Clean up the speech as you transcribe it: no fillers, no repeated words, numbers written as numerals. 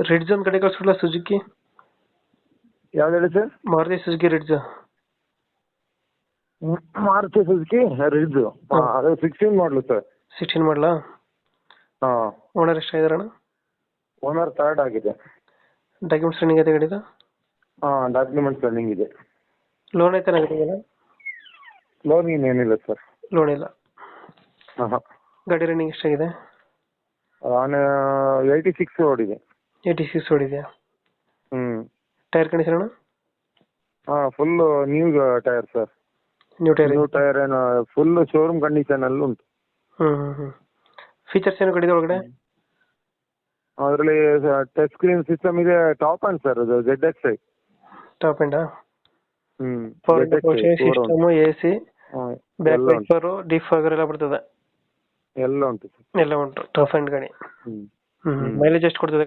Ridge ಒಂದು ಕಡೆ ಕಳಿಸ್ಬಿಡಲ್ಲ Suzuki. ಯಾವ್ದು ಹೇಳಿ sir? Maruti Suzuki ridge. Maruti Suzuki ridge, ಅದು 16 ಮಾಡಲು ಸರ್. 16 ಮಾಡಲಾ? ಹಾಂ. ಓನರ್ ಎಷ್ಟಾಗಿದಾರಣ? ಓನರ್ ಥರ್ಡ್ ಆಗಿದೆ. ಡಾಕ್ಯುಮೆಂಟ್ಸ್ ರನ್ನಿಂಗ್ ಇದೆ ಗಾಡಿದು? ಹಾಂ, ಡಾಕ್ಯುಮೆಂಟ್ಸ್ ರನ್ನಿಂಗ್ ಇದೆ. ಲೋನ್ ಐತೆ ಗಾಡಿಗೆಲ್ಲ? ಲೋನ್ ಏನಿಲ್ಲ ಸರ್. ಲೋನ್ ಇಲ್ಲ. ಹಾಂ. ಗಾಡಿ ರನ್ನಿಂಗ್ ಎಷ್ಟಾಗಿದೆ? 86 ಓಡಿದೆ. 86 ಹೊಡಿದೆಯಾ? ಹ್ಞೂ. ಟೈರ್ ಕಂಡೀಷನ್ ಅಣ್ಣ? ಹಾಂ, full new tyre sir. New tyre? New tyre ಏನು ಫುಲ್ ಶೋರೂಮ್ ಕಂಡೀಷನ್ ಅಲ್ಲಿ ಉಂಟು. ಫೀಚರ್ಸ್ ಏನು ಗಾಡಿದ ಒಳಗಡೆ? ಅದರಲ್ಲಿ ಟಚ್ ಸ್ಕ್ರೀನ್ ಸಿಸ್ಟಮ್ ಇದೆ. ಟಾಪ್ ಅಂಡ್ ಸರ್ ಅದು ZXi. ಟಾಪ್ ಎಂಡಾ? ಹ್ಮ್. System, AC, back wiper, defogger ಎಲ್ಲ ಬರ್ತದೆ? ಎಲ್ಲ ಉಂಟು ಸರ್. ಎಲ್ಲ ಉಂಟು. ಟಾಪ್ ಎಂಡ್ ಗಾಡಿ. ಹ್ಮ್. ಮೈಲೇಜ್ ಎಷ್ಟು ಕೊಡ್ತದೆ?